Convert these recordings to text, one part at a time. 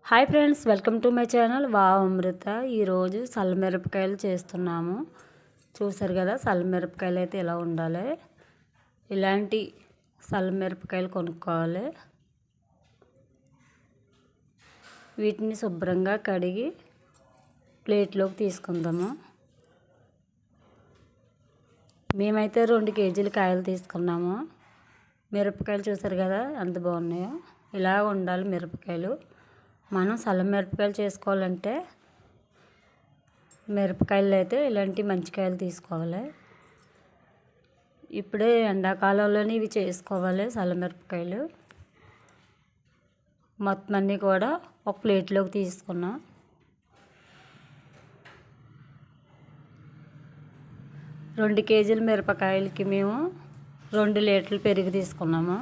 Hi friends, welcome to my channel wow Amrutha. ఈరోజు సల్లమిరపకాయలు చేస్తున్నాము. చూసారు కదా, సల్లమిరపకాయలు అయితే ఎలా ఉండాలి. ఇలాంటి సల్లమిరపకాయలు కొనుక్కోవాలి. వీటిని శుభ్రంగా కడిగి ప్లేట్లోకి తీసుకుందాము. మేమైతే 2 కేజీల కాయలు తీసుకున్నాము. మిరపకాయలు చూసారు కదా ఎంత బాగున్నాయో. ఇలా ఉండాలి మిరపకాయలు. మనం సల్లమిరపకాయలు చేసుకోవాలంటే మిరపకాయలు అయితే ఇలాంటి మంచి కాయలు తీసుకోవాలి. ఇప్పుడే ఎండాకాలంలోనే ఇవి చేసుకోవాలి సల్లమిరపకాయలు. మొత్తం అన్నీ కూడా ఒక ప్లేట్లోకి తీసుకున్నాం. రెండు కేజీల మిరపకాయలకి మేము 2 లీటర్లు పెరుగు తీసుకున్నాము.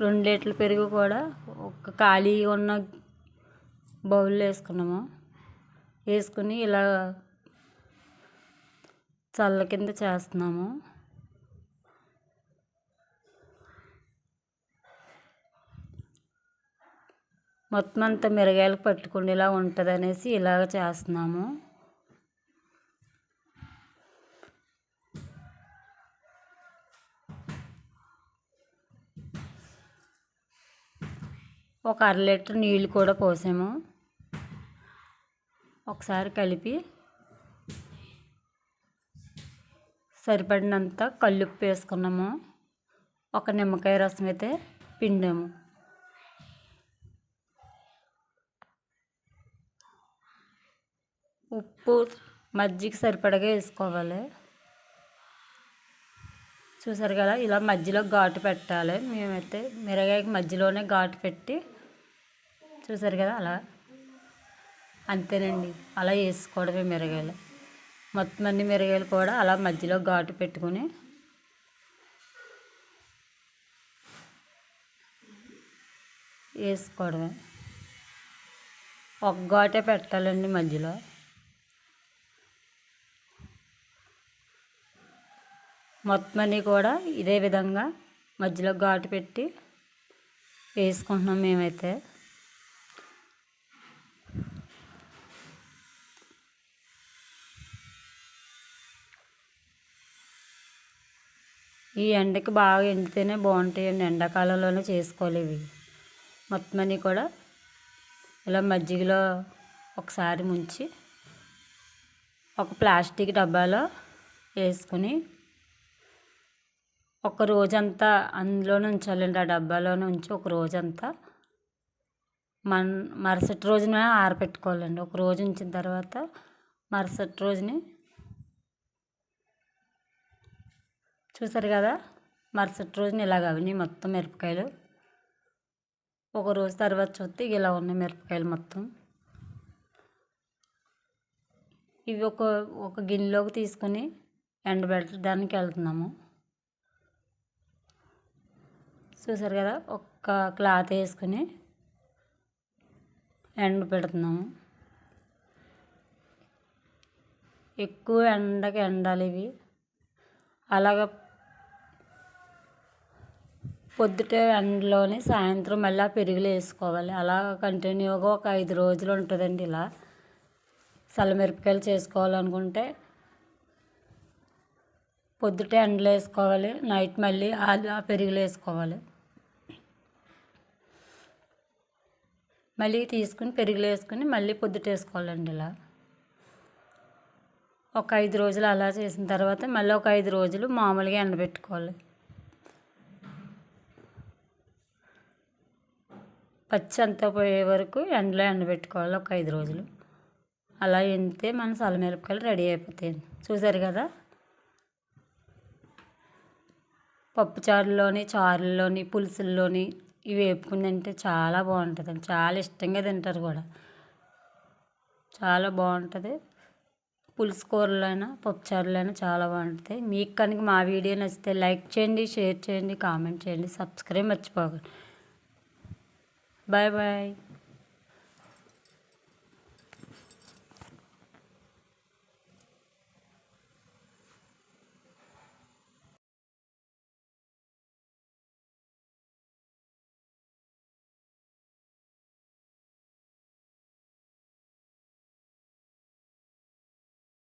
2 లీటర్ల పెరుగు కూడా ఒక ఖాళీ ఉన్న బౌల్లో వేసుకున్నాము. వేసుకుని ఇలా చల్ల కింద చేస్తున్నాము. మొత్తం అంతా మిరగాయలకు పట్టుకునేలా ఉంటుంది అనేసి ఇలాగ చేస్తున్నాము. ఒక 1/2 లీటర్ నీళ్ళు కూడా పోసాము. ఒకసారి కలిపి సరిపడినంత కల్లుప్పు వేసుకున్నాము. ఒక నిమ్మకాయ రసం అయితే పిండాము. ఉప్పు మజ్జిగ సరిపడగా వేసుకోవాలి. చూసారు కదా, ఇలా మధ్యలో ఘాటు పెట్టాలి. మేమైతే మిరగాయకి మధ్యలోనే ఘాటు పెట్టి చూసారు కదా, అలా అంతేనండి. అలా వేసుకోవడమే మిరగాయలు. మొత్తం అన్ని మిరగాయలు కూడా అలా మధ్యలో ఘాటు పెట్టుకుని వేసుకోవడమే. ఒక ఘాటే పెట్టాలండి మధ్యలో. మొత్తం అన్నీ కూడా ఇదే విధంగా మధ్యలో ఘాటు పెట్టి వేసుకుంటున్నాం మేమైతే. ఈ ఎండకి బాగా ఎండితేనే బాగుంటాయండి. ఎండాకాలంలోనే చేసుకోవాలి ఇవి. మొత్తం అన్నీ కూడా ఇలా మజ్జిగలో ఒకసారి ముంచి ఒక ప్లాస్టిక్ డబ్బాలో వేసుకుని ఒక రోజంతా అందులోనే ఉంచాలండి. ఆ డబ్బాలోనే ఉంచి ఒక రోజంతా మరుసటి రోజున ఆరబెట్టుకోవాలండి. ఒక రోజు ఉంచిన తర్వాత మరుసటి రోజుని చూసారు కదా, మరుసటి రోజున ఇలాగ అవి మొత్తం మిరపకాయలు ఒక రోజు తర్వాత చూస్తే ఇలా ఉన్నాయి మిరపకాయలు మొత్తం. ఇవి ఒక గిన్నెలోకి తీసుకొని ఎండబెట్టడానికి వెళ్తున్నాము. చూసారు కదా, ఒక క్లాత్ వేసుకుని ఎండ పెడుతున్నాము. ఎక్కువ ఎండకి ఎండాలి ఇవి. అలాగ పొద్దుటే ఎండలోని సాయంత్రం మళ్ళీ పెరుగులు వేసుకోవాలి. అలా కంటిన్యూగా ఒక 5 రోజులు ఉంటుందండి. ఇలా సల్లమిరపకాయలు చేసుకోవాలనుకుంటే పొద్దుటే ఎండలో వేసుకోవాలి, నైట్ మళ్ళీ ఆ పెరుగులు వేసుకోవాలి. మళ్ళీ తీసుకుని పెరుగులు వేసుకుని మళ్ళీ పొద్దుట వేసుకోవాలండి. ఇలా ఒక 5 రోజులు అలా చేసిన తర్వాత మళ్ళీ ఒక 5 రోజులు మామూలుగా ఎండబెట్టుకోవాలి. పచ్చి అంతా పోయే వరకు ఎండలో ఎండబెట్టుకోవాలి ఒక 5 రోజులు. అలా ఎండితే మన సల్లమిరపకాయలు రెడీ అయిపోతాయి. చూసారు కదా, పప్పుచారులోని, చారుల్లోని, పులుసుల్లోని ఇవి వేపుకుని తింటే చాలా బాగుంటుందండి. చాలా ఇష్టంగా తింటారు కూడా. చాలా బాగుంటుంది. పులుసు కూరలైనా పప్పుచారులైనా చాలా బాగుంటుంది. మీకు కనుక మా వీడియో నచ్చితే లైక్ చేయండి, షేర్ చేయండి, కామెంట్ చేయండి, సబ్స్క్రైబ్ మర్చిపోకండి. Bye bye.